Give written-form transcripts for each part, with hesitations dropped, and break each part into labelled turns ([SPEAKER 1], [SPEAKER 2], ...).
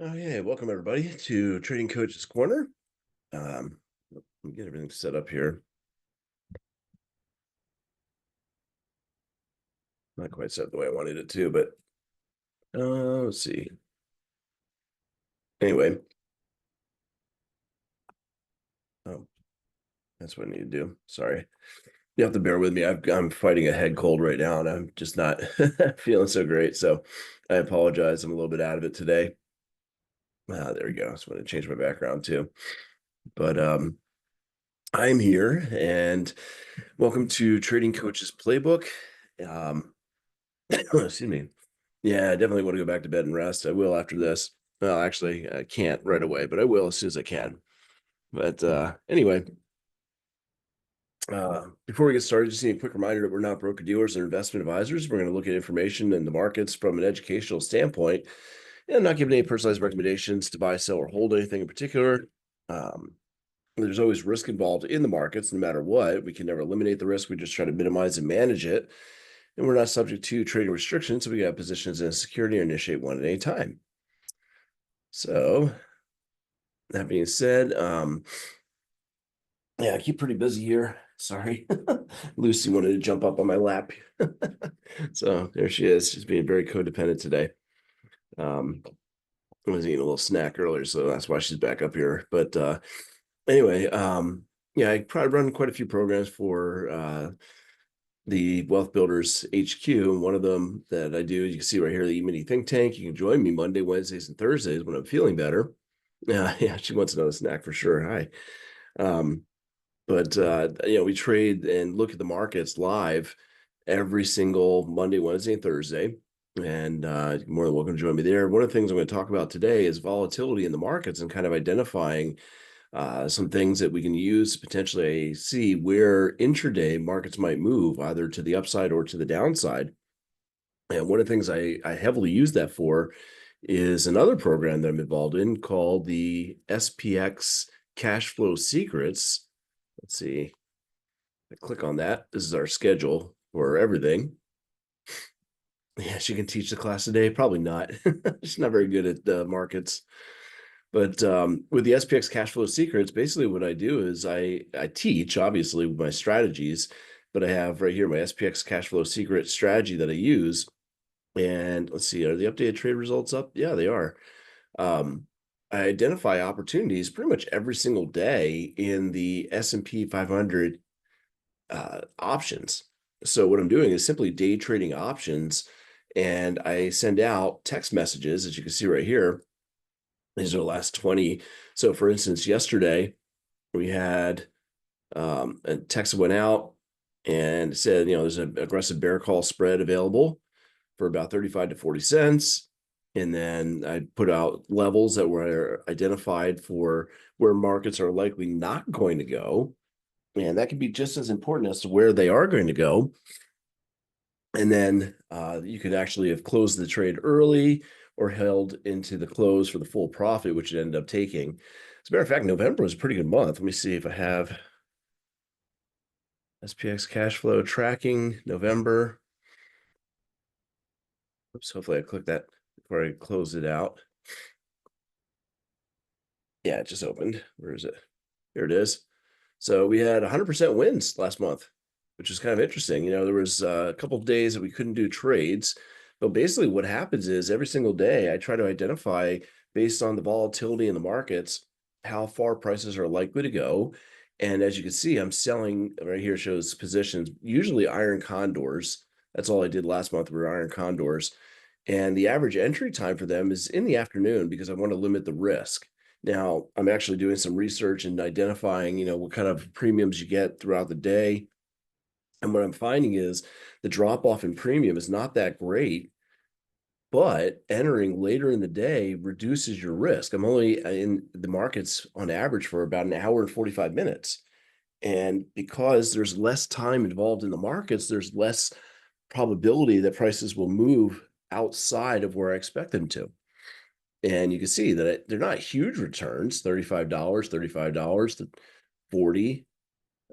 [SPEAKER 1] Okay, welcome everybody to Trading Coach's Corner. Let me get everything set up here. Not quite set the way I wanted it to, but let's see. Anyway, oh, that's what I need to do. Sorry. You have to bear with me. I'm fighting a head cold right now, and I'm just not feeling so great. So I apologize. I'm a little bit out of it today. There we go. I just want to change my background too. But I'm here, and welcome to Trading Coach's Playbook. Um, excuse me. Yeah, I definitely want to go back to bed and rest. I will after this. Well, actually, I can't right away, but I will as soon as I can. But anyway, before we get started, just need a quick reminder that we're not broker dealers or investment advisors. We're going to look at information in the markets from an educational standpoint and not giving any personalized recommendations to buy, sell, or hold anything in particular. Um, there's always risk involved in the markets, no matter what. We can never eliminate the risk. We just try to minimize and manage it. And we're not subject to trading restrictions, so we got positions in a security or initiate one at any time. So that being said, yeah, I keep pretty busy here. Sorry. Lucy wanted to jump up on my lap. So there she is. She's being very codependent today. Um, I was eating a little snack earlier, so that's why she's back up here. But anyway, yeah, I probably run quite a few programs for the Wealth Builders HQ. And one of them that I do, you can see right here, the E-mini Think Tank. You can join me Monday, Wednesdays, and Thursdays when I'm feeling better. Yeah, she wants another snack for sure. Hi. Um, but we trade and look at the markets live every single Monday, Wednesday, and Thursday. And you're more than welcome to join me there. One of the things I'm going to talk about today is volatility in the markets and kind of identifying some things that we can use to potentially see where intraday markets might move, either to the upside or to the downside. And one of the things I heavily use that for is another program that I'm involved in called the SPX Cash Flow Secrets. Let's see. I click on that. This is our schedule for everything. Yeah, she can teach the class today. Probably not. She's not very good at the markets. But with the SPX Cash Flow Secrets, basically what I do is I teach, obviously, with my strategies, but I have right here my SPX Cash Flow Secret strategy that I use. And let's see, are the updated trade results up? Yeah, they are. I identify opportunities pretty much every single day in the S&P 500 options. So what I'm doing is simply day trading options, and I send out text messages, as you can see right here. These are the last 20. So for instance, yesterday we had a text that went out and said, there's an aggressive bear call spread available for about 35 to 40 cents. And then I put out levels that were identified for where markets are likely not going to go. And that can be just as important as to where they are going to go. And then you could actually have closed the trade early or held into the close for the full profit, which it ended up taking. As a matter of fact, November was a pretty good month. Let me see if I have SPX cash flow tracking November. Oops, hopefully I clicked that before I close it out. Yeah, it just opened. Where is it? Here it is. So we had 100% wins last month, which is kind of interesting. There was a couple of days that we couldn't do trades, but basically what happens is every single day I try to identify, based on the volatility in the markets, how far prices are likely to go. And as you can see, I'm selling right here, shows positions, usually iron condors. That's all I did last month were iron condors. And the average entry time for them is in the afternoon because I want to limit the risk. Now, I'm actually doing some research and identifying, what kind of premiums you get throughout the day. And what I'm finding is the drop off in premium is not that great, but entering later in the day reduces your risk. I'm only in the markets on average for about an hour and 45 minutes. And because there's less time involved in the markets, there's less probability that prices will move outside of where I expect them to. And you can see that they're not huge returns, $35, $35 to 40.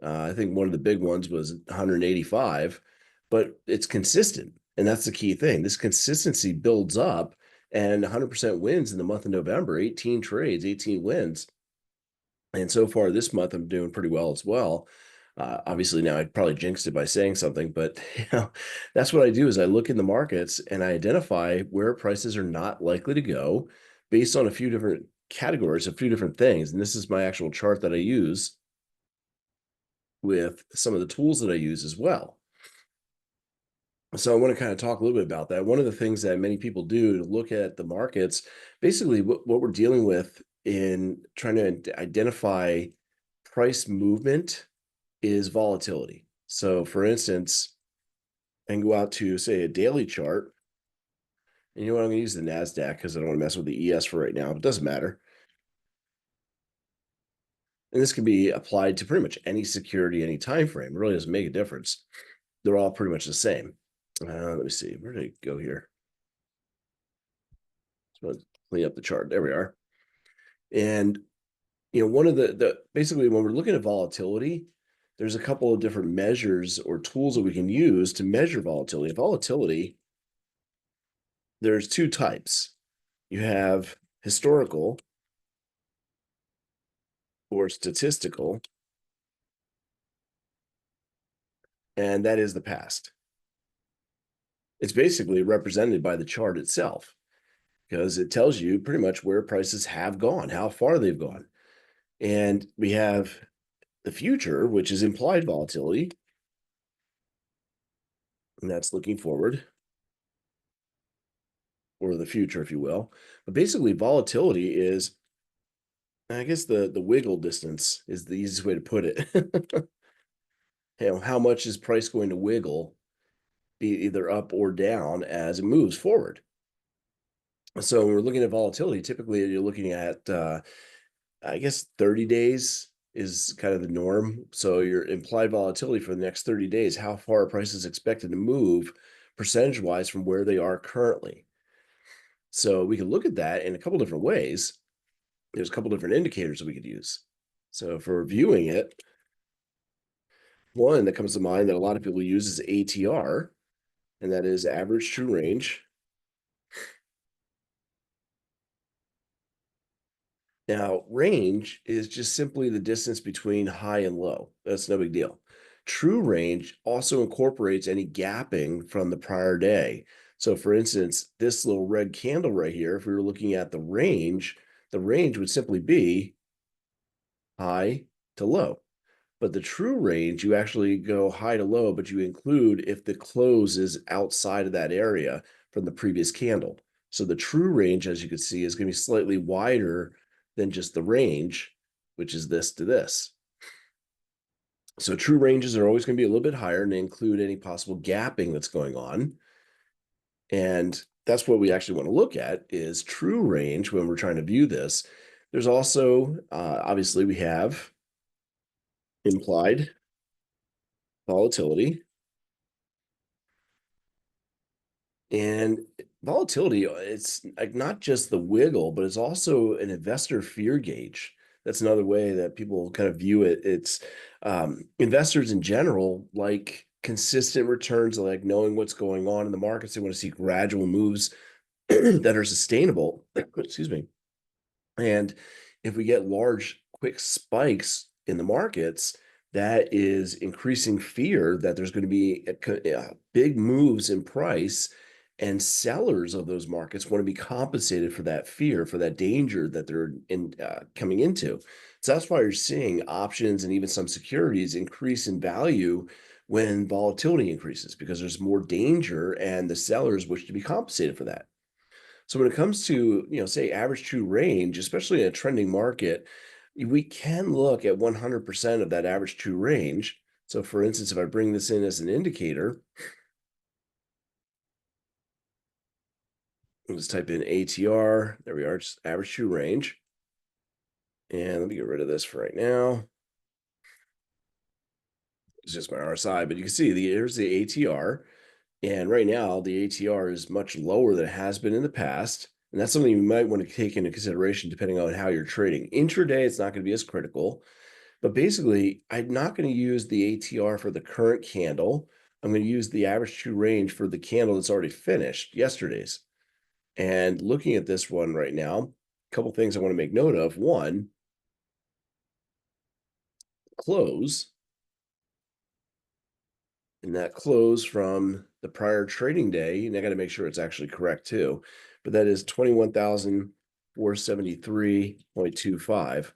[SPEAKER 1] I think one of the big ones was 185, but it's consistent. And that's the key thing. This consistency builds up. and 100% wins in the month of November, 18 trades, 18 wins. And so far this month, I'm doing pretty well as well. Obviously, now I probably jinxed it by saying something, but that's what I do is I look in the markets and I identify where prices are not likely to go based on a few different categories, a few different things. And this is my actual chart that I use with some of the tools that I use as well. So I want to kind of talk a little bit about that. One of the things that many people do to look at the markets, basically what we're dealing with in trying to identify price movement is volatility. So for instance, I can go out to say a daily chart, and you know what, I'm going to use the NASDAQ because I don't want to mess with the ES for right now, but it doesn't matter. And this can be applied to pretty much any security, any time frame. It really doesn't make a difference. They're all pretty much the same. Let me see, where did it go here? So clean up the chart. There we are. And one of the basically when we're looking at volatility, there's a couple of different measures or tools that we can use to measure volatility. Volatility, there's two types. You have historical or statistical, and that is the past. It's basically represented by the chart itself because it tells you pretty much where prices have gone, how far they've gone. And we have the future, which is implied volatility, and that's looking forward, or the future, if you will. But basically, volatility is, I guess, the wiggle distance is the easiest way to put it. How much is price going to wiggle, be either up or down as it moves forward? So when we're looking at volatility, typically you're looking at, I guess, 30 days is kind of the norm. So your implied volatility for the next 30 days, how far a price is expected to move percentage-wise from where they are currently. So we can look at that in a couple different ways. There's a couple different indicators that we could use. So for viewing it, one that comes to mind that a lot of people use is ATR, and that is average true range. Now, range is just simply the distance between high and low. That's no big deal. True range also incorporates any gapping from the prior day. So, for instance, this little red candle right here, if we were looking at the range would simply be high to low. But the true range, you actually go high to low, but you include if the close is outside of that area from the previous candle. So the true range, as you can see, is going to be slightly wider than just the range, which is this to this. So true ranges are always going to be a little bit higher, and they include any possible gapping that's going on. And that's what we actually want to look at is true range when we're trying to view this. There's also, obviously, we have implied volatility. And volatility, it's like not just the wiggle, but it's also an investor fear gauge. That's another way that people kind of view it. It's investors in general like consistent returns, like knowing what's going on in the markets. They want to see gradual moves that are sustainable. Excuse me. And if we get large, quick spikes in the markets, that is increasing fear that there's going to be big moves in price, and sellers of those markets want to be compensated for that fear, for that danger that they're coming into. So that's why you're seeing options and even some securities increase in value when volatility increases, because there's more danger and the sellers wish to be compensated for that. So when it comes to, say average true range, especially in a trending market, we can look at 100% of that average true range. So for instance, if I bring this in as an indicator, let's type in ATR. There we are, just average true range. And let me get rid of this for right now. It's just my RSI, but you can see here's the ATR. And right now, the ATR is much lower than it has been in the past. And that's something you might want to take into consideration depending on how you're trading. Intraday, it's not going to be as critical. But basically, I'm not going to use the ATR for the current candle. I'm going to use the average true range for the candle that's already finished, yesterday's. And looking at this one right now, a couple things I want to make note of. One, close, and that close from the prior trading day, and I got to make sure it's actually correct too, but that is 21,473.25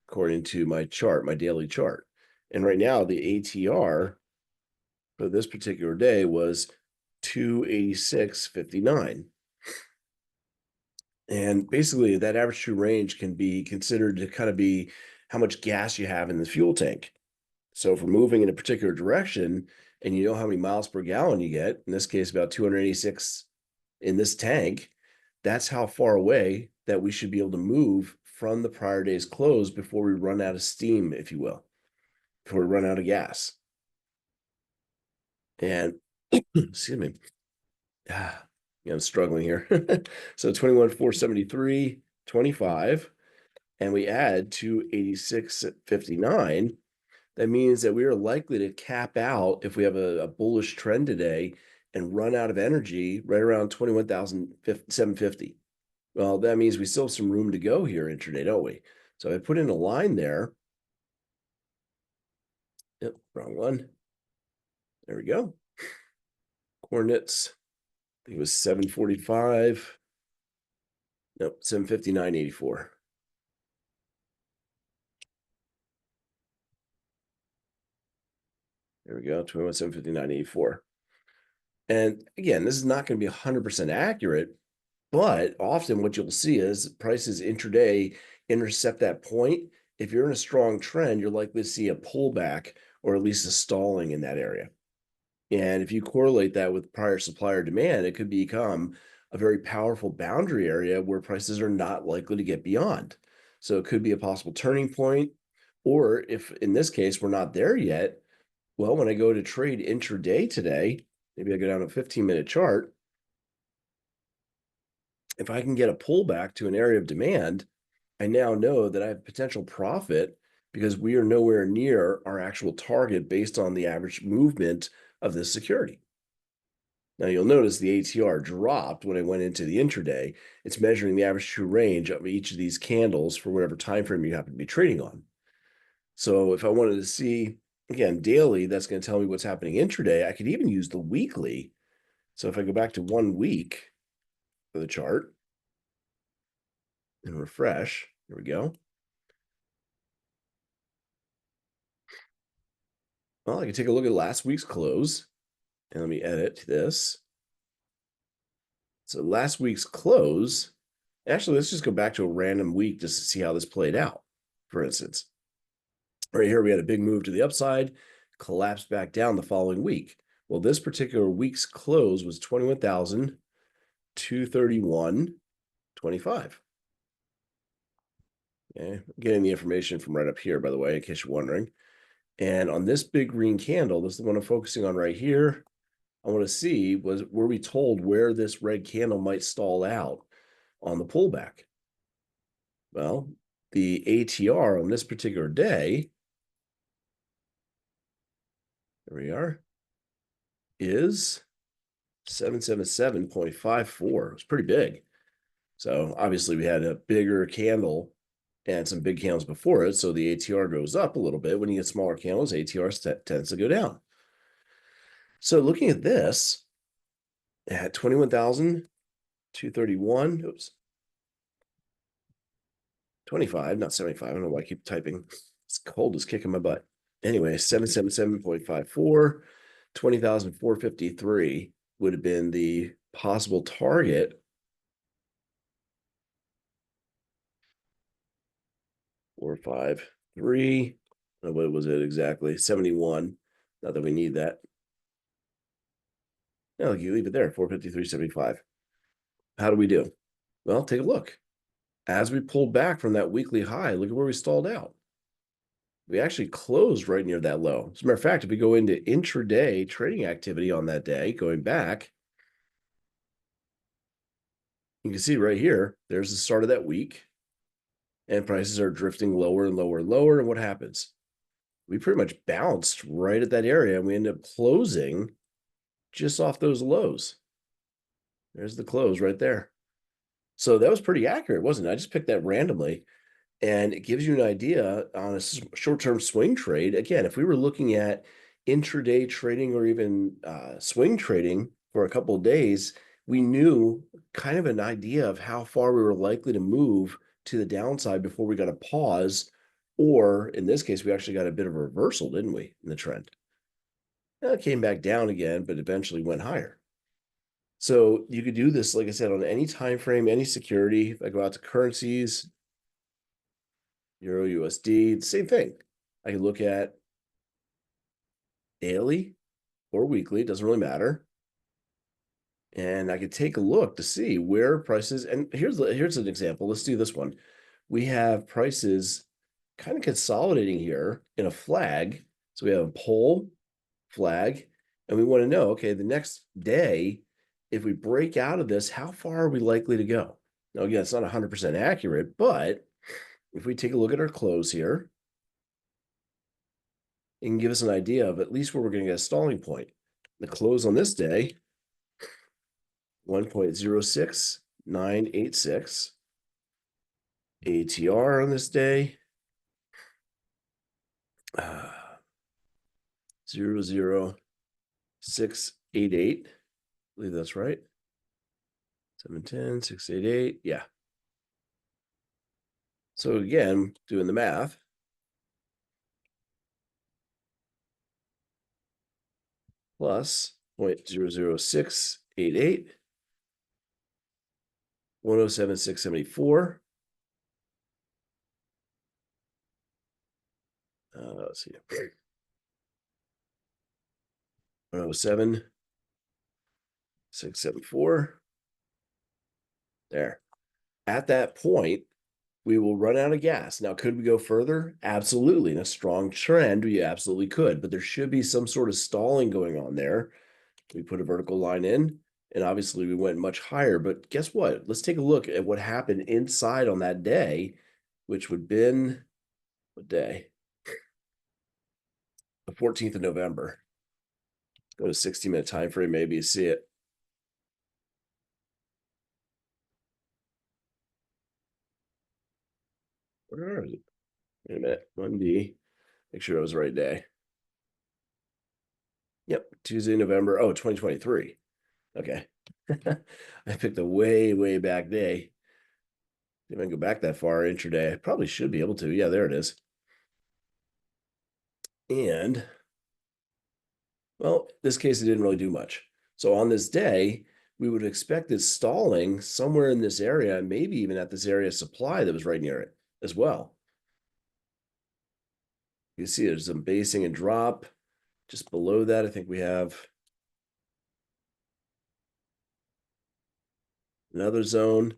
[SPEAKER 1] according to my chart, my daily chart. And right now the ATR for this particular day was 286.59. And basically that average true range can be considered to kind of be how much gas you have in the fuel tank. So if we're moving in a particular direction and you know how many miles per gallon you get, in this case, about 286 in this tank, that's how far away that we should be able to move from the prior day's close before we run out of steam, if you will, before we run out of gas. And excuse me. Yeah, I'm struggling here. So 21,473.25, and we add 286.59. That means that we are likely to cap out if we have a bullish trend today and run out of energy right around 21,750. Well, that means we still have some room to go here intraday, don't we? So I put in a line there. Yep, wrong one. There we go. Coordinates. I think it was 745. Nope, 759.84. There we go, 21,759.84. And again, this is not going to be 100% accurate, but often what you'll see is prices intraday intercept that point. If you're in a strong trend, you're likely to see a pullback or at least a stalling in that area. And if you correlate that with prior supplier demand, it could become a very powerful boundary area where prices are not likely to get beyond. So it could be a possible turning point. Or if in this case, we're not there yet, well, when I go to trade intraday today, maybe I go down a 15-minute chart. If I can get a pullback to an area of demand, I now know that I have potential profit because we are nowhere near our actual target based on the average movement of this security. Now you'll notice the ATR dropped when I went into the intraday. It's measuring the average true range of each of these candles for whatever time frame you happen to be trading on. So if I wanted to see, again, daily, that's going to tell me what's happening intraday. I could even use the weekly. So if I go back to 1 week for the chart and refresh, here we go. Well, I can take a look at last week's close, and let me edit this. So last week's close, actually, let's just go back to a random week just to see how this played out. For instance, right here, we had a big move to the upside, collapsed back down the following week. Well, this particular week's close was 21,231.25. Okay, I'm getting the information from right up here, by the way, in case you're wondering. And on this big green candle, this is the one I'm focusing on right here. I want to see, were we told where this red candle might stall out on the pullback? Well, the ATR on this particular day, there we are, is 777.54. It's pretty big. So obviously we had a bigger candle and some big candles before it. So the ATR goes up a little bit. When you get smaller candles, ATR tends to go down. So looking at this at 21,231, oops, 25, not 75. I don't know why I keep typing. It's cold as kicking my butt. Anyway, 777.54, 20,453 would have been the possible target. 453. What was it exactly? 71. Not that we need that. No, you leave it there, 453.75. How do we do? Well, take a look. As we pulled back from that weekly high, look at where we stalled out. We actually closed right near that low. As a matter of fact, if we go into intraday trading activity on that day, going back, you can see right here, there's the start of that week, and prices are drifting lower and lower and lower. And what happens? We pretty much bounced right at that area, and we end up closing just off those lows. There's the close right there. So that was pretty accurate, wasn't it? I just picked that randomly, and it gives you an idea on a short-term swing trade. Again, if we were looking at intraday trading or even swing trading for a couple of days, we knew kind of an idea of how far we were likely to move to the downside before we got a pause, or in this case, we actually got a bit of a reversal, didn't we, in the trend? It came back down again, but eventually went higher. So you could do this, like I said, on any time frame, any security. If I go out to currencies, Euro USD, same thing. I can look at daily or weekly, it doesn't really matter. And I could take a look to see where prices, and here's an example. Let's do this one. We have prices kind of consolidating here in a flag. So we have a pole, flag, and we want to know, okay, the next day, if we break out of this, how far are we likely to go? Now, again, it's not 100% accurate, but if we take a look at our close here, it can give us an idea of at least where we're going to get a stalling point. The close on this day, 1.06986. ATR on this day, 00688. I believe that's right. 710, 688. Yeah. So again, doing the math, plus 0.00688, 107,674. Let's see. 107,674. There. At that point, we will run out of gas. Now, could we go further? Absolutely. In a strong trend, we absolutely could, but there should be some sort of stalling going on there. We put a vertical line in, and obviously we went much higher, but guess what? Let's take a look at what happened inside on that day, which would have been what day? The 14th of November. Go to 60-minute time frame, maybe you see it. Where is it? Wait a minute. 1D. Make sure it was the right day. Yep, Tuesday, November. Oh, 2023. Okay. I picked a way, way back day. If I can go back that far intraday, I probably should be able to. Yeah, there it is. And, well, this case, it didn't really do much. So on this day, we would have expected stalling somewhere in this area, and maybe even at this area of supply that was right near it as well. You see there's some basing and drop. Just below that, I think we have another zone.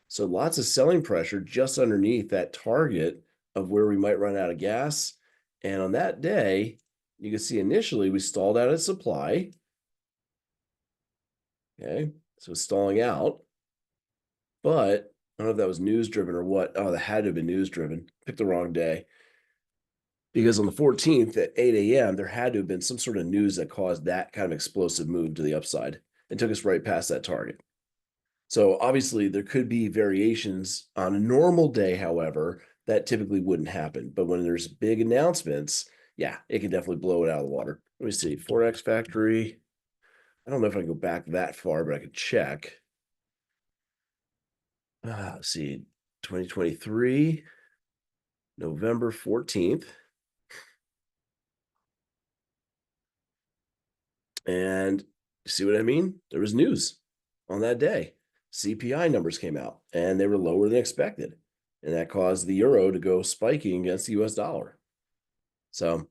[SPEAKER 1] So lots of selling pressure just underneath that target of where we might run out of gas. And on that day, you can see initially we stalled out at supply. Okay, so stalling out. But I don't know if that was news driven or what. Oh, that had to have been news driven. Picked the wrong day. Because on the 14th at 8 a.m., there had to have been some sort of news that caused that kind of explosive move to the upside and took us right past that target. So obviously there could be variations on a normal day, however, that typically wouldn't happen. But when there's big announcements, yeah, it can definitely blow it out of the water. Let me see, Forex Factory. I don't know if I can go back that far, but I could check. Let's see, 2023, November 14th. And see what I mean? There was news on that day. CPI numbers came out and they were lower than expected. And that caused the euro to go spiking against the US dollar. So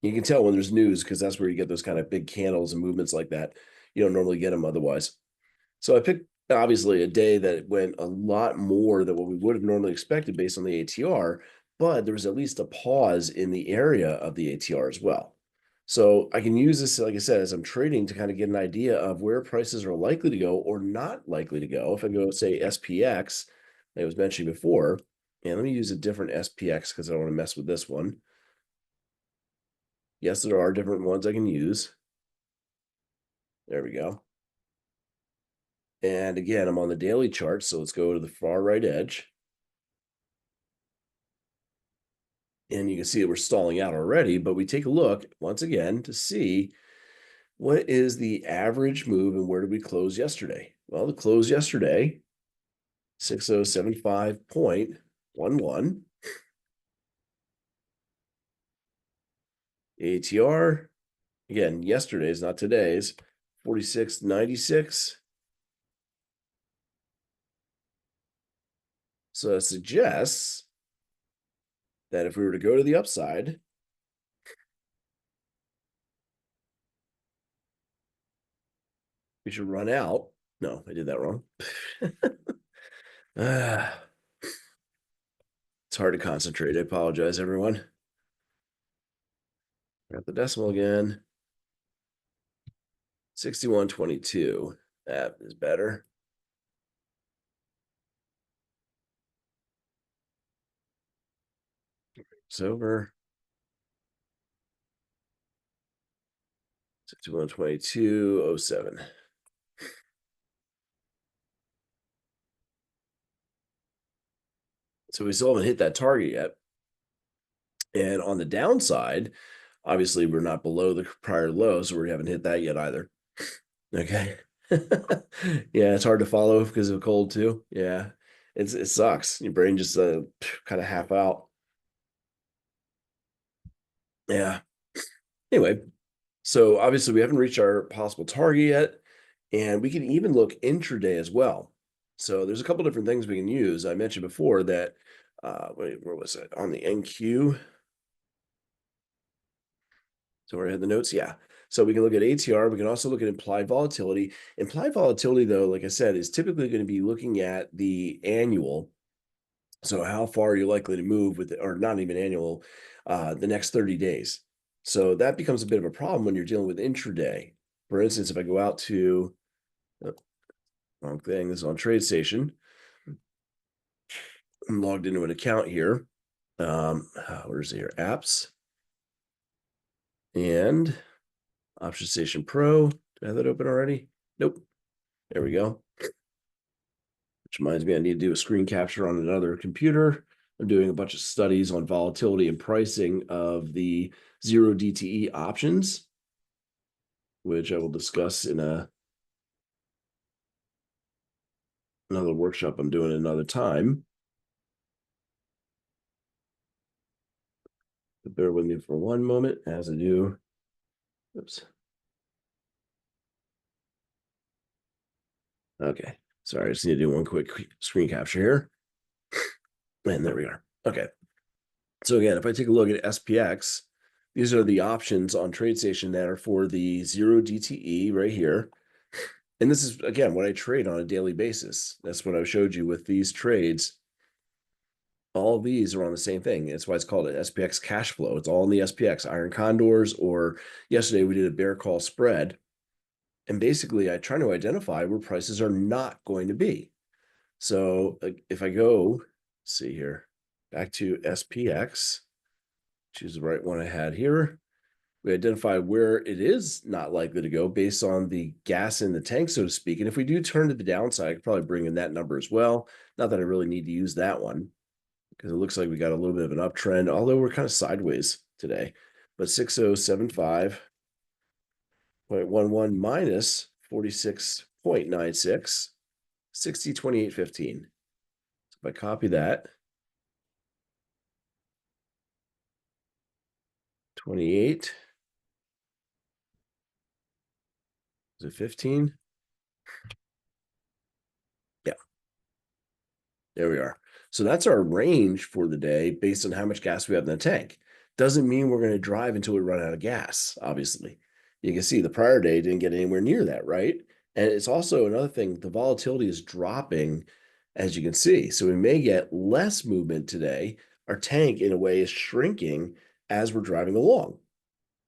[SPEAKER 1] you can tell when there's news because that's where you get those kind of big candles and movements like that. You don't normally get them otherwise. So I picked obviously a day that went a lot more than what we would have normally expected based on the ATR, but there was at least a pause in the area of the ATR as well. So I can use this, like I said, as I'm trading to kind of get an idea of where prices are likely to go or not likely to go. If I go, say, SPX, I was mentioning before, and let me use a different SPX because I don't want to mess with this one. Yes, there are different ones I can use. There we go. And again, I'm on the daily chart, so let's go to the far right edge. And you can see that we're stalling out already, but we take a look once again to see what is the average move and where did we close yesterday? Well, the close yesterday, 6075.11. ATR, again, yesterday's, not today's, 46.96. So it suggests that if we were to go to the upside, we should run out. No, I did that wrong. Ah, it's hard to concentrate. I apologize, everyone. Got the decimal again. 61.22. That is better. It's over. 61.22.07. So we still haven't hit that target yet. And on the downside, obviously we're not below the prior low, so we haven't hit that yet either. Okay. Yeah, it's hard to follow because of cold too. Yeah. It sucks. Your brain just kind of half out. Yeah. Anyway, so obviously we haven't reached our possible target yet, and we can even look intraday as well. So there's a couple different things we can use. I mentioned before that wait, where was it? On the NQ. So where I had the notes, yeah. So we can look at ATR. We can also look at implied volatility. Implied volatility, though, like I said, is typically going to be looking at the annual. So how far you're likely to move with, or not even annual, the next 30 days. So that becomes a bit of a problem when you're dealing with intraday. For instance, if I go out to, oh, wrong thing, this is on TradeStation. I'm logged into an account here. Where's it here? Apps and Option Station Pro. Do I have that open already? Nope. There we go. Which reminds me, I need to do a screen capture on another computer. I'm doing a bunch of studies on volatility and pricing of the 0 DTE options, which I will discuss in another workshop I'm doing another time. But bear with me for one moment as I do. Oops. Okay. Sorry, I just need to do one quick screen capture here. And there we are. Okay. So again, if I take a look at SPX, these are the options on TradeStation that are for the 0 DTE right here. And this is, again, what I trade on a daily basis. That's what I showed you with these trades. All of these are on the same thing. That's why it's called an SPX cash flow. It's all in the SPX, iron condors, or yesterday we did a bear call spread. And basically, I try to identify where prices are not going to be. So if I go, see here, back to SPX, choose the right one I had here. We identify where it is not likely to go based on the gas in the tank, so to speak. And if we do turn to the downside, I could probably bring in that number as well. Not that I really need to use that one because it looks like we got a little bit of an uptrend, although we're kind of sideways today. But 6075.11 minus 46.96, 60.2815. So if I copy that, 28, is it 15? Yeah, there we are. So that's our range for the day based on how much gas we have in the tank. Doesn't mean we're going to drive until we run out of gas, obviously. You can see the prior day didn't get anywhere near that, right? And it's also another thing, the volatility is dropping, as you can see. So we may get less movement today. Our tank, in a way, is shrinking as we're driving along,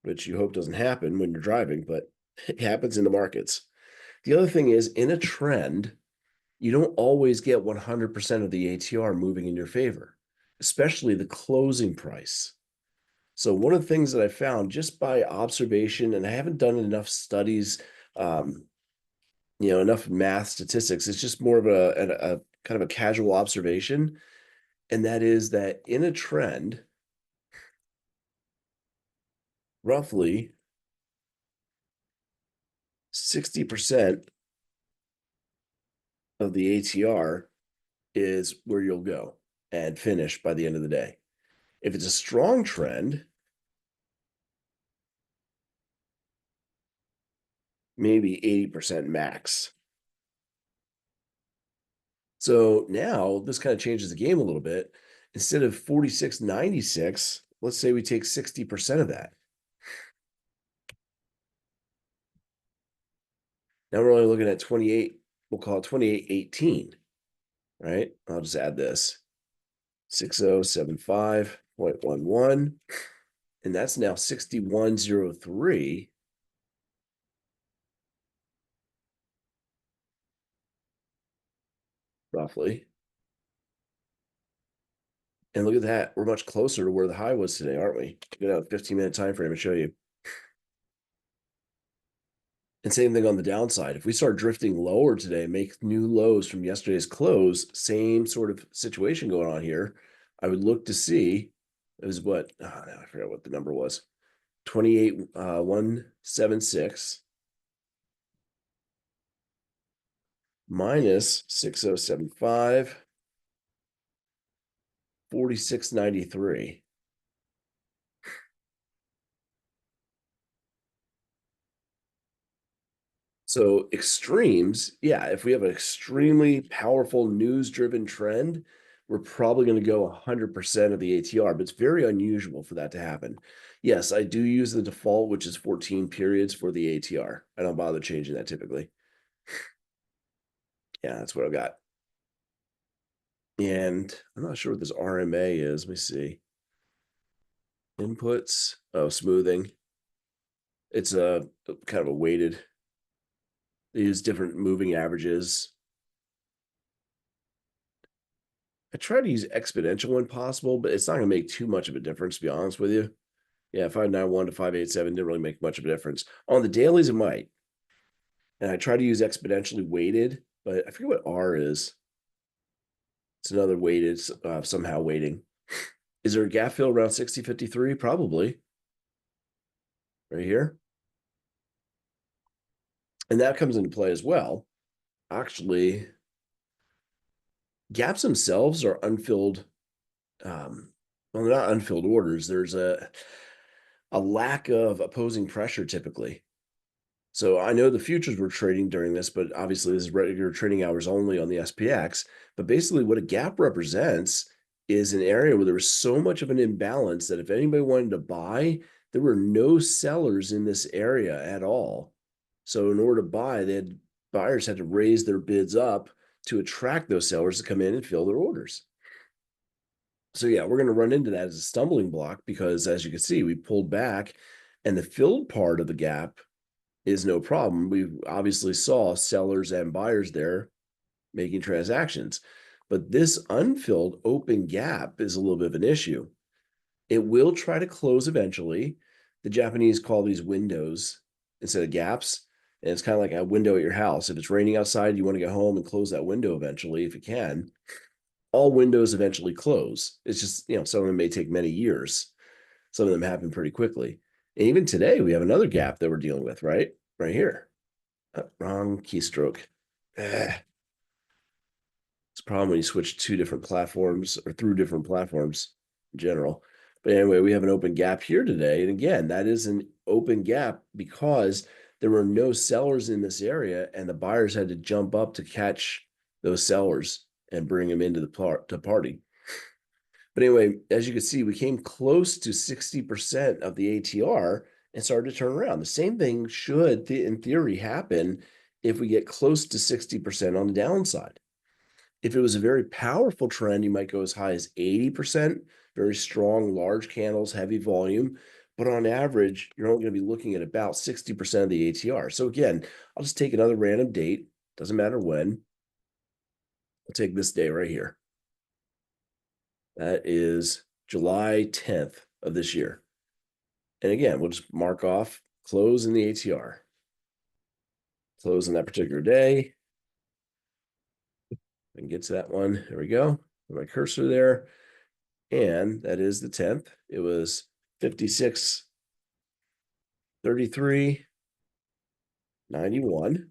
[SPEAKER 1] which you hope doesn't happen when you're driving, but it happens in the markets. The other thing is, in a trend, you don't always get 100% of the ATR moving in your favor, especially the closing price. So one of the things that I found just by observation, and I haven't done enough studies enough math statistics. It's just more of a kind of a casual observation. And that is that in a trend, roughly 60% of the ATR is where you'll go and finish by the end of the day. If it's a strong trend, maybe 80% max. So now this kind of changes the game a little bit. Instead of 46.96, let's say we take 60% of that. Now we're only looking at 28, we'll call it 28.18, right? I'll just add this 6075.11, and that's now 6103 roughly. And look at that. We're much closer to where the high was today, aren't we? Get out a 15-minute time frame and show you. And same thing on the downside. If we start drifting lower today, make new lows from yesterday's close, same sort of situation going on here. I would look to see it was what I forgot what the number was. 28,176 minus 6075, 4693. So extremes, yeah, if we have an extremely powerful news-driven trend, we're probably going to go 100% of the ATR, but it's very unusual for that to happen. Yes, I do use the default, which is 14 periods for the ATR. I don't bother changing that typically. Yeah, that's what I've got. And I'm not sure what this RMA is. Let me see. Inputs. Oh, smoothing. It's a kind of a weighted. They use different moving averages. I try to use exponential when possible, but it's not going to make too much of a difference, to be honest with you. Yeah, 591 to 587 didn't really make much of a difference. On the dailies, it might. And I try to use exponentially weighted, but I forget what R is. It's another weighted, somehow weighting. Is there a gap fill around 6053? Probably. Right here. And that comes into play as well. Actually, gaps themselves are unfilled. Well, they're not unfilled orders. There's a lack of opposing pressure typically. So I know the futures were trading during this, but obviously this is regular trading hours only on the SPX. But basically, what a gap represents is an area where there was so much of an imbalance that if anybody wanted to buy, there were no sellers in this area at all. So in order to buy, buyers had to raise their bids up to attract those sellers to come in and fill their orders. So yeah, we're going to run into that as a stumbling block because as you can see, we pulled back and the filled part of the gap is no problem. We obviously saw sellers and buyers there making transactions, but this unfilled open gap is a little bit of an issue. It will try to close eventually. The Japanese call these windows instead of gaps. And it's kind of like a window at your house. If it's raining outside, you want to get home and close that window eventually if you can. All windows eventually close. It's just, some of them may take many years. Some of them happen pretty quickly. And even today, we have another gap that we're dealing with, right? Right here. Wrong keystroke. It's a problem when you switch to different platforms or through different platforms in general. But anyway, we have an open gap here today. And again, that is an open gap because there were no sellers in this area and the buyers had to jump up to catch those sellers and bring them into the party. But anyway, as you can see, we came close to 60% of the ATR and started to turn around. The same thing should, in theory, happen if we get close to 60% on the downside. If it was a very powerful trend, you might go as high as 80%, very strong, large candles, heavy volume. But on average, you're only going to be looking at about 60% of the ATR. So again, I'll just take another random date. Doesn't matter when. I'll take this day right here. That is July 10th of this year. And again, we'll just mark off close in the ATR. close on that particular day. I can get to that one. There we go. Put my cursor there. And that is the 10th. It was 56.33.91.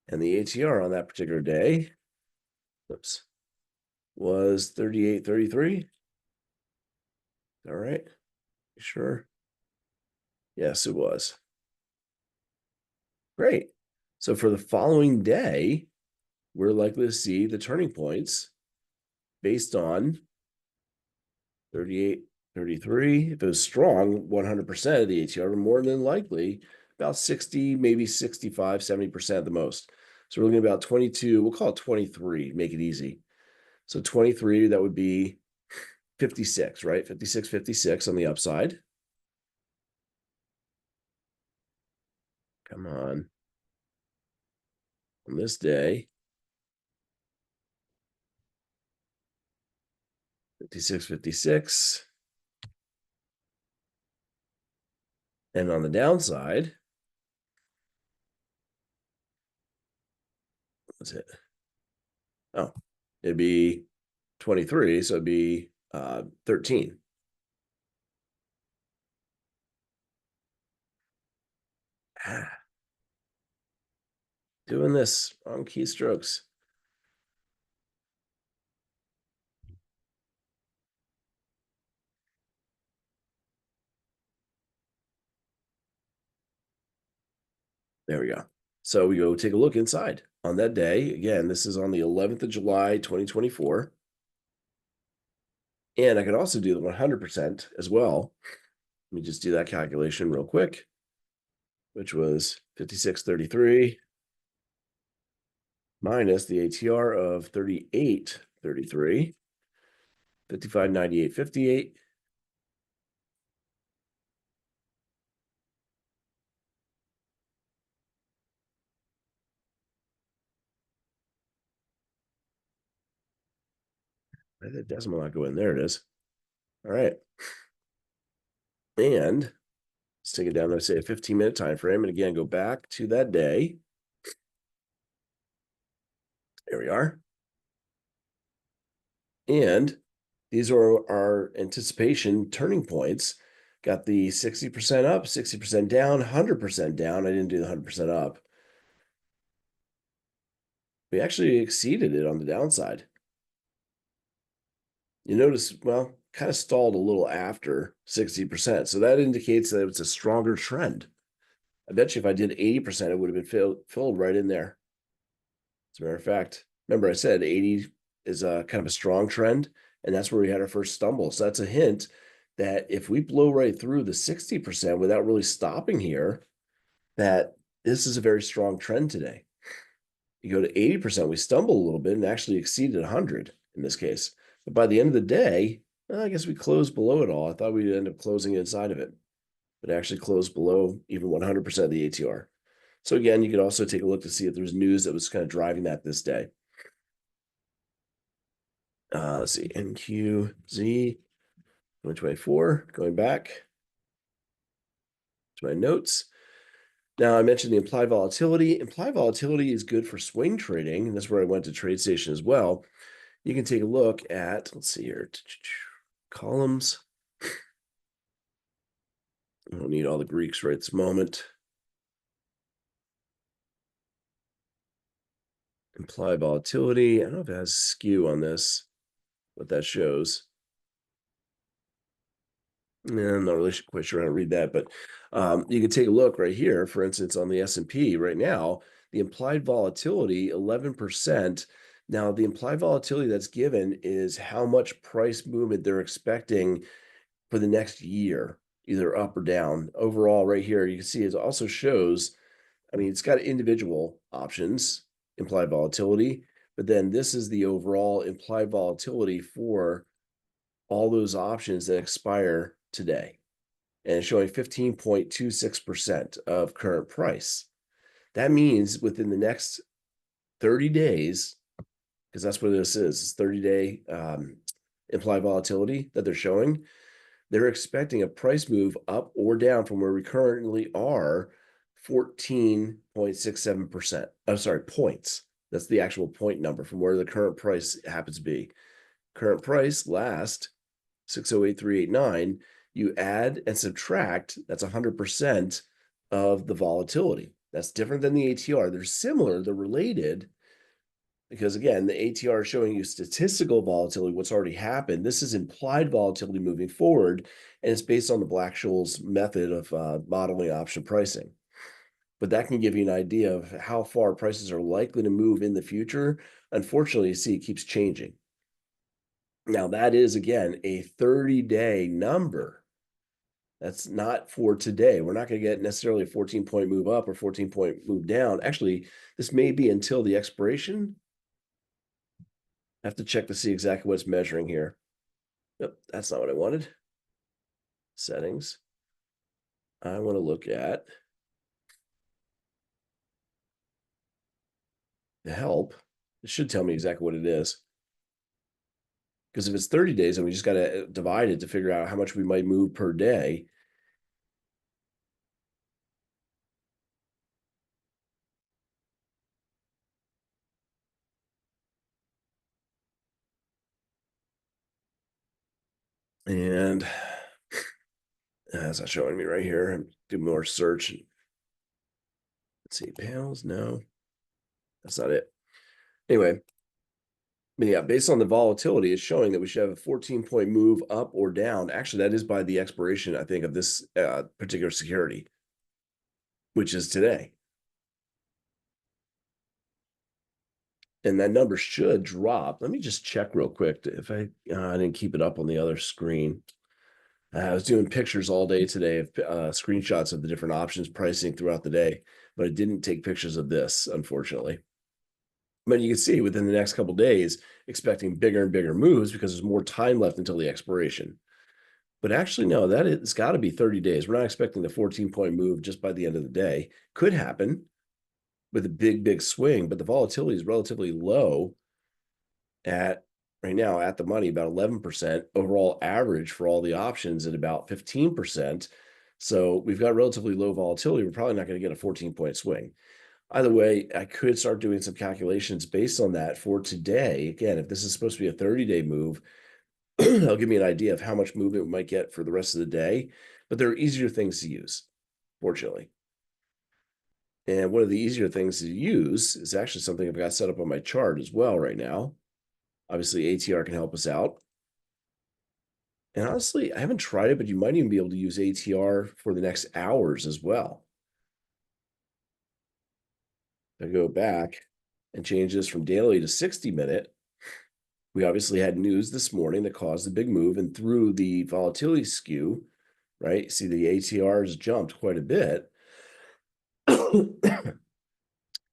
[SPEAKER 1] And the ATR on that particular day, oops, was 38.33. All right. Sure. Yes, it was. Great. So for the following day, we're likely to see the turning points based on 38.33. If it was strong, 100% of the ATR, more than likely about 60, maybe 65, 70% at the most. So we're looking at about 22, we'll call it 23, make it easy. So 23, that would be 56, right? 56, 56 on the upside. Come on. On this day, 56, 56. And on the downside, what's it? Oh, it'd be 23, so it'd be 13. Doing this on keystrokes. There we go. So we go take a look inside on that day. Again, this is on the 11th of July, 2024. And I could also do the 100% as well. Let me just do that calculation real quick, which was 56.33 minus the ATR of 38.33, 55.98.58. Where did the decimal not go in? There it is. All right. And let's take it down to say a 15-minute time frame. And again, go back to that day. There we are. And these are our anticipation turning points. Got the 60% up, 60% down, 100% down. I didn't do the 100% up. We actually exceeded it on the downside. You notice, well, kind of stalled a little after 60%. So that indicates that it's a stronger trend. I bet you if I did 80%, it would have been filled right in there. As a matter of fact, remember I said 80 is a kind of a strong trend, and that's where we had our first stumble. So that's a hint that if we blow right through the 60% without really stopping here, that this is a very strong trend today. You go to 80%, we stumble a little bit and actually exceeded 100 in this case. But by the end of the day, well, I guess we closed below it all. I thought we'd end up closing inside of it, but actually closed below even 100% of the ATR. So again, you could also take a look to see if there's news that was kind of driving that this day. Let's see, NQZ 2024, going back to my notes. Now I mentioned the implied volatility. Implied volatility is good for swing trading, and that's where I went to TradeStation as well. You can take a look at, let's see here, columns. I don't need all the Greeks right this moment. Implied volatility. I don't know if it has skew on this, what that shows. I'm not really quite sure how to read that, but you can take a look right here. For instance, on the S&P right now, the implied volatility 11%. Now, the implied volatility that's given is how much price movement they're expecting for the next year, either up or down. Overall, right here, you can see it also shows. I mean, it's got individual options, implied volatility, but then this is the overall implied volatility for all those options that expire today, and it's showing 15.26% of current price. That means within the next 30 days, because that's what this is, 30-day implied volatility that they're showing, they're expecting a price move up or down from where we currently are 14.67%. I'm sorry, points. That's the actual point number from where the current price happens to be. Current price last 608,389. You add and subtract, that's 100% of the volatility. That's different than the ATR. They're similar, they're related, because again, the ATR is showing you statistical volatility, what's already happened. This is implied volatility moving forward, and it's based on the Black-Scholes method of modeling option pricing. But that can give you an idea of how far prices are likely to move in the future. Unfortunately, you see it keeps changing. Now, that is, again, a 30-day number. That's not for today. We're not going to get necessarily a 14-point move up or 14-point move down. Actually, this may be until the expiration. I have to check to see exactly what it's measuring here. Yep, that's not what I wanted. Settings. I want to look at the help. It should tell me exactly what it is. Because if it's 30 days, then we just got to divide it to figure out how much we might move per day. And that's not showing me right here. Do more search. Let's see, panels. No, that's not it. Anyway, but yeah, based on the volatility, it's showing that we should have a 14-point move up or down. Actually, that is by the expiration, I think, of this particular security, which is today. And that number should drop. Let me just check real quick if I didn't keep it up on the other screen. I was doing pictures all day today of screenshots of the different options pricing throughout the day, but I didn't take pictures of this, unfortunately. But you can see within the next couple of days, expecting bigger and bigger moves because there's more time left until the expiration. But actually, no, it's got to be 30 days. We're not expecting the 14-point move just by the end of the day. Could happen with a big swing, but the volatility is relatively low at right now at the money, about 11%. Overall average for all the options at about 15%. So we've got relatively low volatility. We're probably not going to get a 14-point swing. Either way, I could start doing some calculations based on that for today. Again, if this is supposed to be a 30-day move, that'll give me an idea of how much movement we might get for the rest of the day. But there are easier things to use, fortunately. And one of the easier things to use is actually something I've got set up on my chart as well right now. Obviously, ATR can help us out. And honestly, I haven't tried it, but you might even be able to use ATR for the next hours as well. I go back and change this from daily to 60-minute. We obviously had news this morning that caused a big move and threw the volatility skew, right? See, the ATR has jumped quite a bit.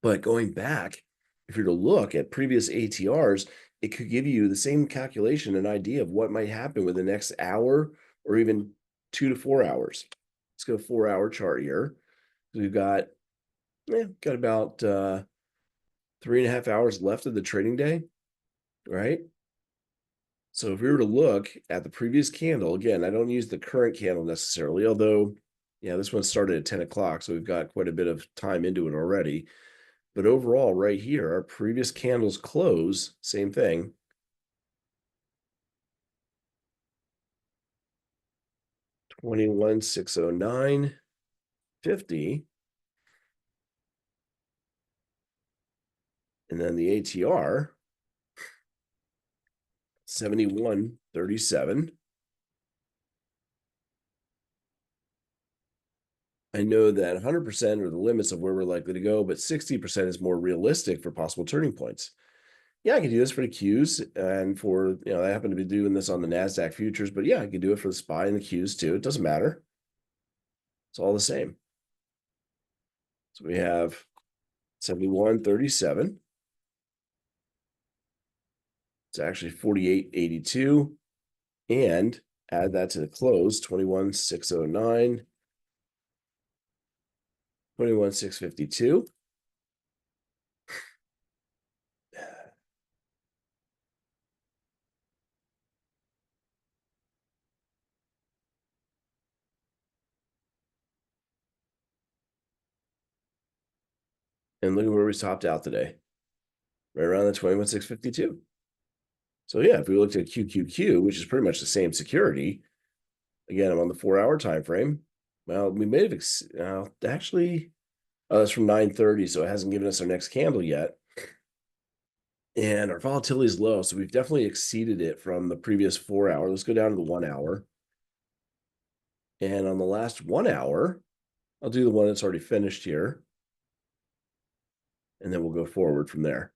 [SPEAKER 1] But going back, if you're to look at previous ATRs, it could give you the same calculation, an idea of what might happen with the next hour or even 2 to 4 hours. Let's go 4-hour chart here. We've got about 3.5 hours left of the trading day, right? So if we were to look at the previous candle, again, I don't use the current candle necessarily, although, yeah, this one started at 10 o'clock, so we've got quite a bit of time into it already. But overall, right here, our previous candles close, same thing. 21,609.50. And then the ATR, 71.37. I know that 100% are the limits of where we're likely to go, but 60% is more realistic for possible turning points. Yeah, I can do this for the Qs and for, I happen to be doing this on the NASDAQ futures, but yeah, I can do it for the SPY and the Qs too. It doesn't matter. It's all the same. So we have 71.37. It's actually 48.82. And add that to the close, 21,609, 21,652. And look at where we topped out today, right around the 21,652. So yeah, if we looked at QQQ, which is pretty much the same security, again, I'm on the 4-hour time frame. Well, we may have actually, that's from 9:30, so it hasn't given us our next candle yet. And our volatility is low, so we've definitely exceeded it from the previous 4-hour. Let's go down to the 1-hour. And on the last 1-hour, I'll do the one that's already finished here. And then we'll go forward from there.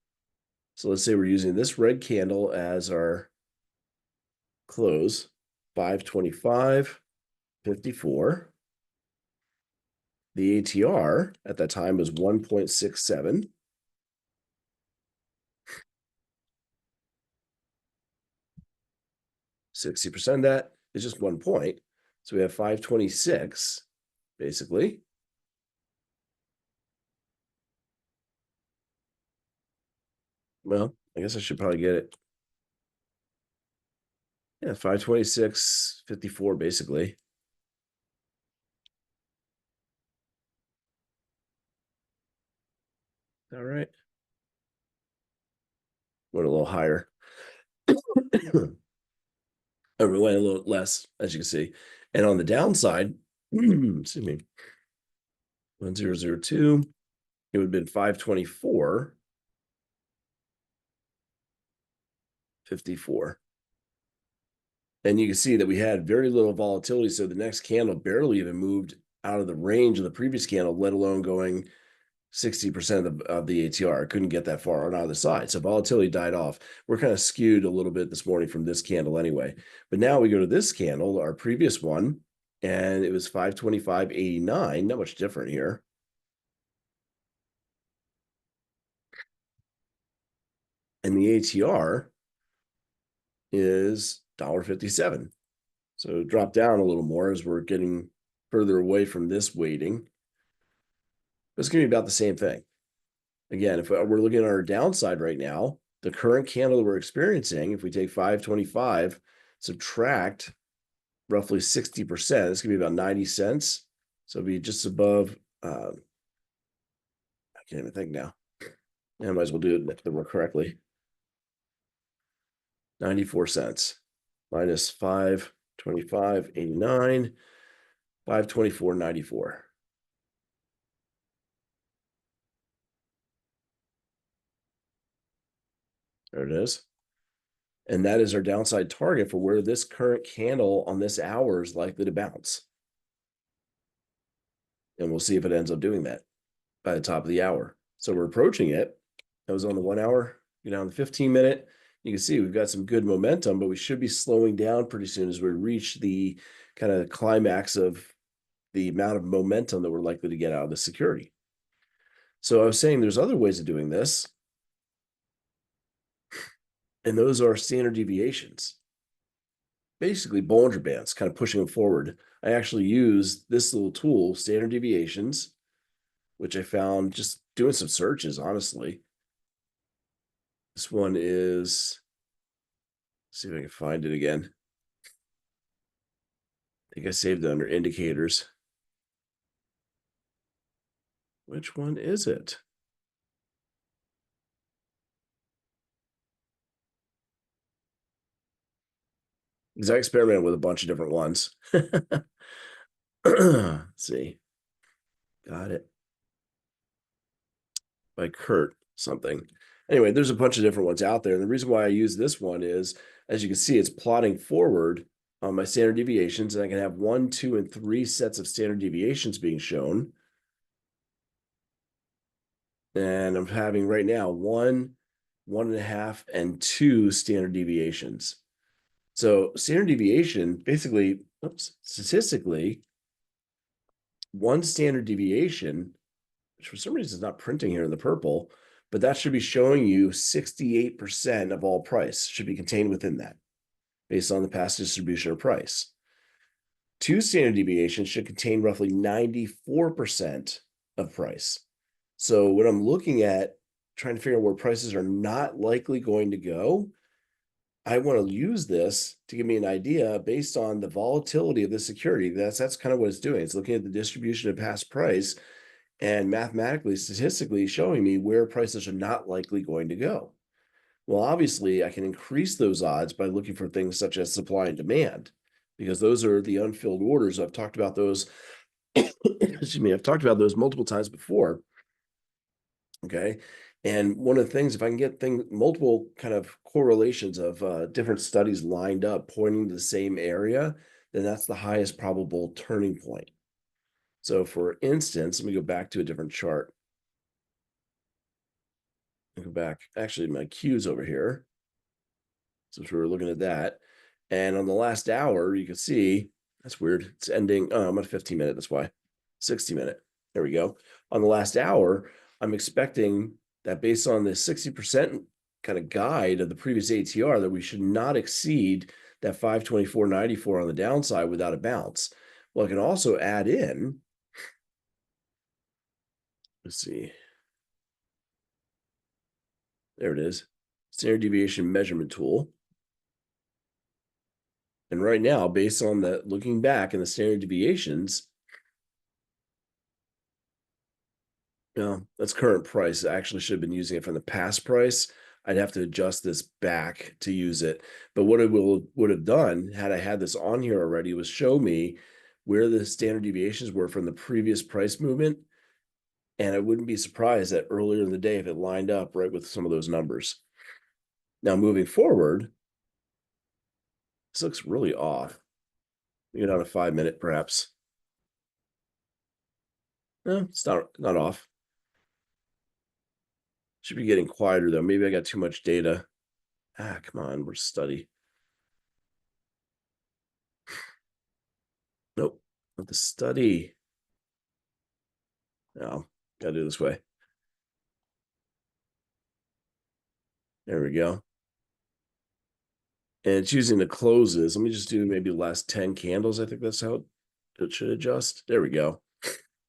[SPEAKER 1] So let's say we're using this red candle as our close, 525.54. The ATR at that time was 1.67. 60% of that is just 1 point. So we have 526, basically. Well, I guess I should probably get it. Yeah, 526.54, basically. All right. Went a little higher. Or we went a little less, as you can see. And on the downside, excuse me, 1002, it would have been 524.54. And you can see that we had very little volatility. So the next candle barely even moved out of the range of the previous candle, let alone going 60% of the ATR. I couldn't get that far on either side. So volatility died off. We're kind of skewed a little bit this morning from this candle anyway. But now we go to this candle, our previous one, and it was 525.89. Not much different here. And the ATR is $1.57. So drop down a little more as we're getting further away from this weighting. It's going to be about the same thing. Again, if we're looking at our downside right now, the current candle that we're experiencing, if we take 525, subtract roughly 60%, it's going to be about 90 cents. So it'll be just above, I can't even think now. I might as well do it correctly. 94 cents minus 525.89, 524.94. There it is. And that is our downside target for where this current candle on this hour is likely to bounce. And we'll see if it ends up doing that by the top of the hour. So we're approaching it. That was on the 1 hour, down the 15-minute. You can see we've got some good momentum, but we should be slowing down pretty soon as we reach the kind of climax of the amount of momentum that we're likely to get out of the security. So I was saying there's other ways of doing this. And those are standard deviations. Basically, Bollinger Bands, kind of pushing them forward. I actually use this little tool, standard deviations, which I found just doing some searches, honestly. This one is, let's see if I can find it again. I think I saved it under indicators. Which one is it? Because I experimented with a bunch of different ones. Let's see. Got it. By Kurt something. Anyway, there's a bunch of different ones out there. And the reason why I use this one is, as you can see, it's plotting forward on my standard deviations. And I can have 1, 2, and 3 sets of standard deviations being shown. And I'm having right now 1, 1.5, and 2 standard deviations. So standard deviation, basically, statistically, one standard deviation, which for some reason is not printing here in the purple, but that should be showing you 68% of all price should be contained within that based on the past distribution of price. 2 standard deviations should contain roughly 94% of price. So when I'm looking at trying to figure out where prices are not likely going to go, I want to use this to give me an idea based on the volatility of the security. That's kind of what it's doing. It's looking at the distribution of past price and mathematically, statistically showing me where prices are not likely going to go. Well, obviously, I can increase those odds by looking for things such as supply and demand, because those are the unfilled orders. I've talked about those. Excuse me, I've talked about those multiple times before. Okay. And one of the things, if I can get multiple kind of correlations of different studies lined up pointing to the same area, then that's the highest probable turning point. So, for instance, let me go back to a different chart. Go back. Actually, my cues over here, since we were looking at that. And on the last hour, you can see that's weird. It's ending. Oh, I'm at 15 minute. That's why 60 minute. There we go. On the last hour, I'm expecting that based on the 60% kind of guide of the previous ATR, that we should not exceed that 524.94 on the downside without a bounce. Well, I can also add in, let's see, there it is, standard deviation measurement tool. And right now, based on the looking back and the standard deviations, that's current price. I actually should have been using it from the past price. I'd have to adjust this back to use it. But what it would have done had I had this on here already was show me where the standard deviations were from the previous price movement. And I wouldn't be surprised that earlier in the day if it lined up right with some of those numbers. Now, moving forward, this looks really off. Maybe not a 5 minute, perhaps. No, it's not off. Should be getting quieter though. Maybe I got too much data. Come on, we're study. Nope, not the study. No, gotta do it this way. There we go. And it's using the closes. Let me just do maybe the last 10 candles. I think that's how it should adjust. There we go.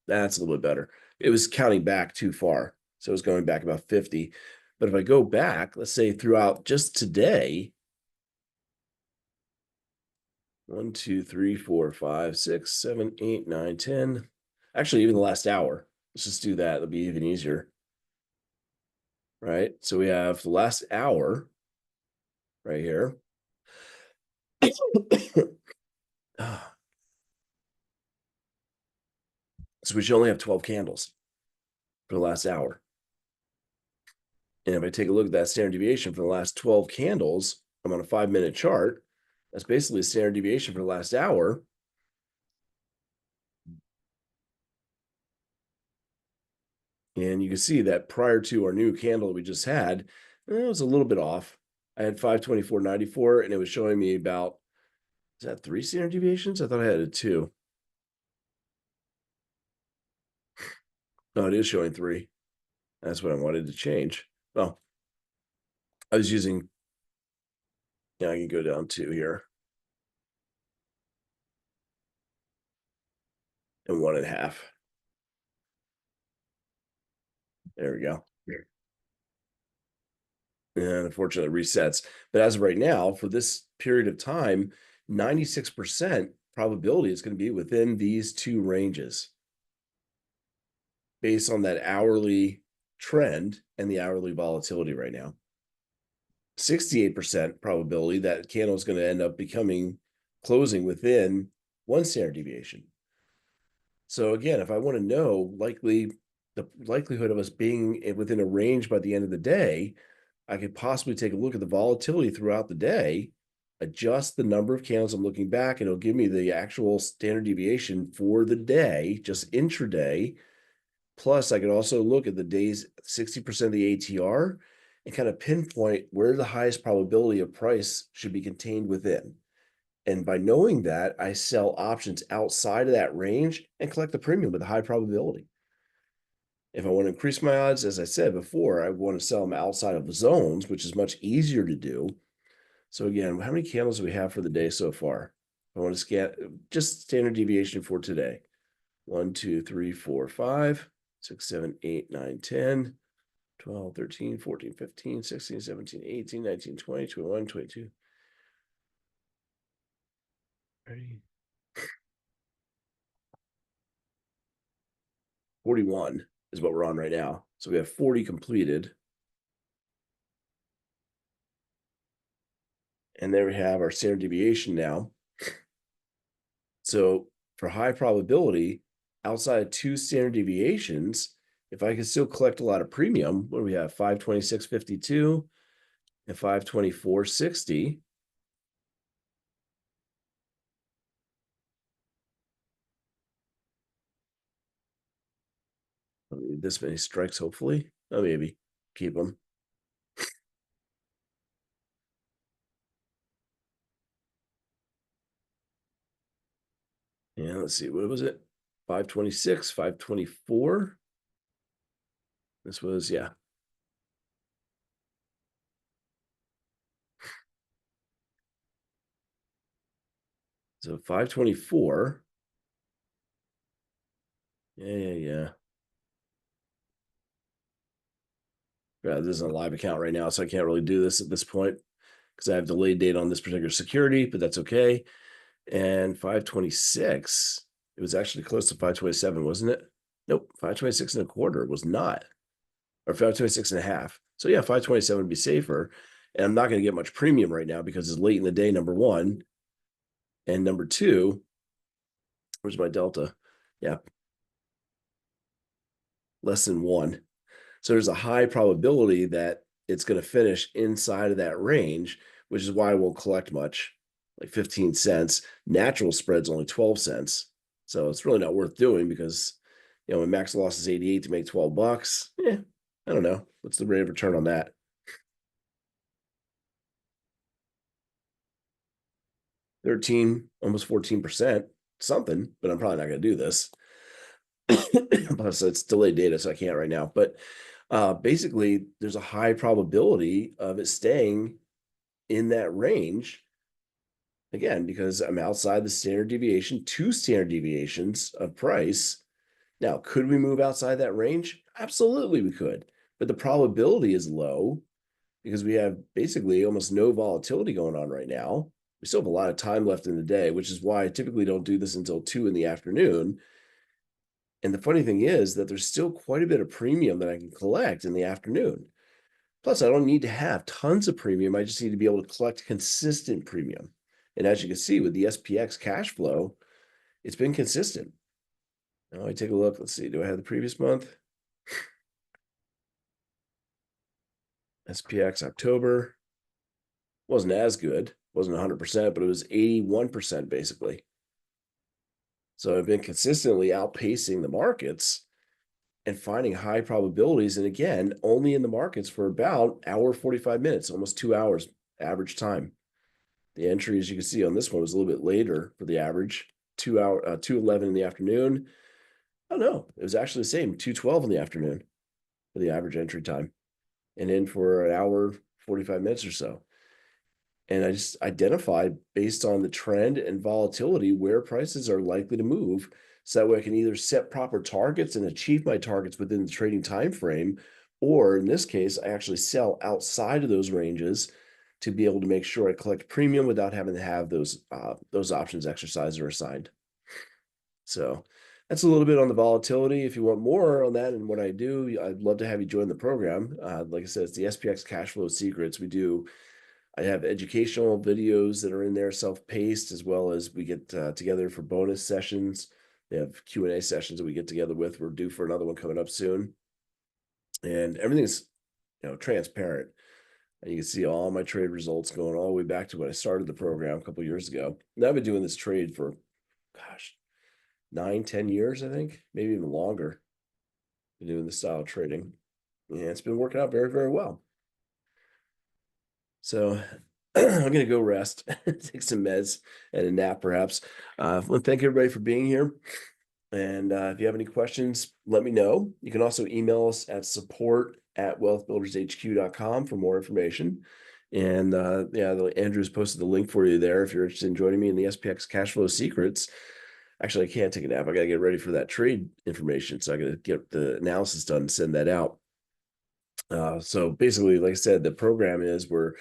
[SPEAKER 1] That's a little bit better. It was counting back too far. So it was going back about 50. But if I go back, let's say throughout just today, 1, 2, 3, 4, 5, 6, 7, 8, 9, 10. Actually, even the last hour. Let's just do that. It'll be even easier. Right. So we have the last hour right here. So we should only have 12 candles for the last hour. And if I take a look at that standard deviation for the last 12 candles, I'm on a 5 minute chart. That's basically a standard deviation for the last hour. And you can see that prior to our new candle we just had, it was a little bit off. I had 524.94 and it was showing me about, is that 3 standard deviations? I thought I had a 2. No, it is showing 3. That's what I wanted to change. Well, I was using, I can go down 2 here. And 1.5. There we go. And unfortunately resets. But as of right now, for this period of time, 96% probability is going to be within these two ranges based on that hourly trend and the hourly volatility right now. 68% probability that candle is going to end up closing within 1 standard deviation. So again, if I want to know the likelihood of us being within a range by the end of the day, I could possibly take a look at the volatility throughout the day, adjust the number of candles I'm looking back, and it'll give me the actual standard deviation for the day, just intraday. Plus, I can also look at the day's 60% of the ATR and kind of pinpoint where the highest probability of price should be contained within. And by knowing that, I sell options outside of that range and collect the premium with a high probability. If I want to increase my odds, as I said before, I want to sell them outside of the zones, which is much easier to do. So again, how many candles do we have for the day so far? I want to scan just standard deviation for today. 1, 2, 3, 4, 5, 6, 7, 8, 9, 10, 12, 13, 14, 15, 16, 17, 18, 19, 20, 21, 22. 30. 41 is what we're on right now. So we have 40 completed. And there we have our standard deviation now. So for high probability, outside of 2 standard deviations, if I can still collect a lot of premium, what do we have? 526.52 and 524.60. This many strikes, hopefully. Oh, maybe keep them. Yeah, let's see. What was it? 526, 524. This was, yeah. So 524. Yeah. This isn't a live account right now, so I can't really do this at this point because I have delayed date on this particular security, but that's okay. And 526, it was actually close to 527, wasn't it? Nope, 526 and a quarter was not, or 526 and a half. So yeah, 527 would be safer. And I'm not going to get much premium right now because it's late in the day, number one. And number two, where's my delta? Yeah, less than 1. So there's a high probability that it's going to finish inside of that range, which is why I won't collect much, like 15 cents. Natural spread's only 12 cents. So it's really not worth doing because, when max loss is 88 to make 12 bucks, I don't know. What's the rate of return on that? 13, almost 14%, something, but I'm probably not going to do this. Plus, it's delayed data, so I can't right now. But basically, there's a high probability of it staying in that range. Again, because I'm outside the standard deviation, 2 standard deviations of price. Now, could we move outside that range? Absolutely, we could. But the probability is low because we have basically almost no volatility going on right now. We still have a lot of time left in the day, which is why I typically don't do this until 2 in the afternoon. And the funny thing is that there's still quite a bit of premium that I can collect in the afternoon. Plus, I don't need to have tons of premium. I just need to be able to collect consistent premium. And as you can see with the SPX cash flow, it's been consistent. Now I take a look. Let's see. Do I have the previous month? SPX October wasn't as good. Wasn't 100%, but it was 81% basically. So I've been consistently outpacing the markets and finding high probabilities. And again, only in the markets for about hour 45 minutes, almost 2 hours average time. The entry, as you can see on this one, was a little bit later for the average, 2:11 in the afternoon. Oh no, it was actually the same, 2:12 in the afternoon for the average entry time, and in for an hour 45 minutes or so. And I just identified based on the trend and volatility where prices are likely to move. So that way I can either set proper targets and achieve my targets within the trading time frame, or in this case, I actually sell outside of those ranges to be able to make sure I collect premium without having to have those options exercised or assigned. So that's a little bit on the volatility. If you want more on that and what I do, I'd love to have you join the program. Like I said, it's the SPX Cash Flow Secrets. I have educational videos that are in there, self-paced, as well as we get together for bonus sessions. They have Q&A sessions that we get together with. We're due for another one coming up soon. And everything's, transparent. And you can see all my trade results going all the way back to when I started the program a couple of years ago. And I've been doing this trade for, 9-10 years, I think, maybe even longer. Been doing this style of trading. And it's been working out very, very well. So I'm going to go rest, take some meds and a nap, perhaps. I want to thank everybody for being here. And if you have any questions, let me know. You can also email us at support@wealthbuildershq.com for more information. And Andrew's posted the link for you there if you're interested in joining me in the SPX Cash Flow Secrets. Actually, I can't take a nap. I got to get ready for that trade information. So I got to get the analysis done and send that out. So basically, like I said, the program is where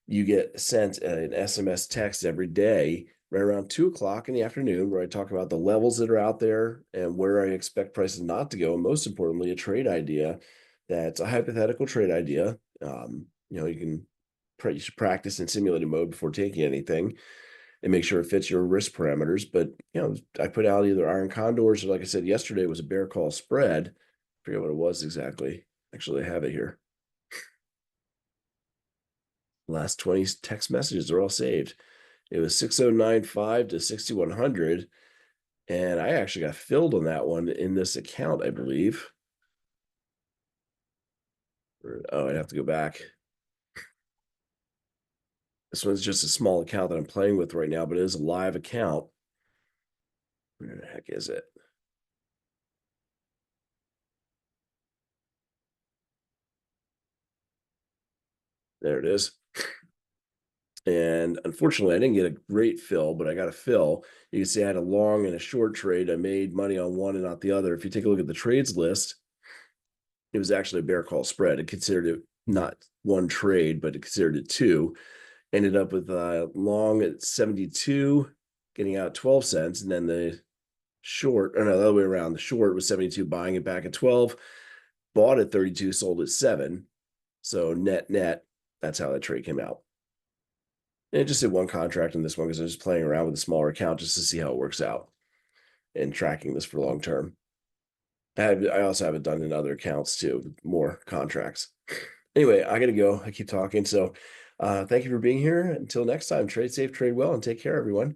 [SPEAKER 1] you get sent an SMS text every day right around 2 o'clock in the afternoon, where I talk about the levels that are out there and where I expect prices not to go. And most importantly, a trade idea that's a hypothetical trade idea. You should practice in simulated mode before taking anything and make sure it fits your risk parameters. But I put out either iron condors or, like I said yesterday, was a bear call spread. I forget what it was exactly. Actually, I have it here. Last 20 text messages are all saved. It was 6095 to 6100. And I actually got filled on that one in this account, I believe. Oh, I'd have to go back. This one's just a small account that I'm playing with right now, but it is a live account. Where the heck is it? There it is. And unfortunately, I didn't get a great fill, but I got a fill. You can see I had a long and a short trade. I made money on one and not the other. If you take a look at the trades list, it was actually a bear call spread. It considered it not one trade, but it considered it two. Ended up with long at 72, getting out 12 cents. And then the short, or no, the other way around. The short was 72, buying it back at 12, bought at 32, sold at 7. So net, that's how that trade came out. And I just did one contract in this one because I was just playing around with a smaller account just to see how it works out and tracking this for long term. I also have it done in other accounts too, more contracts. Anyway, I got to go. I keep talking. So thank you for being here. Until next time, trade safe, trade well, and take care, everyone.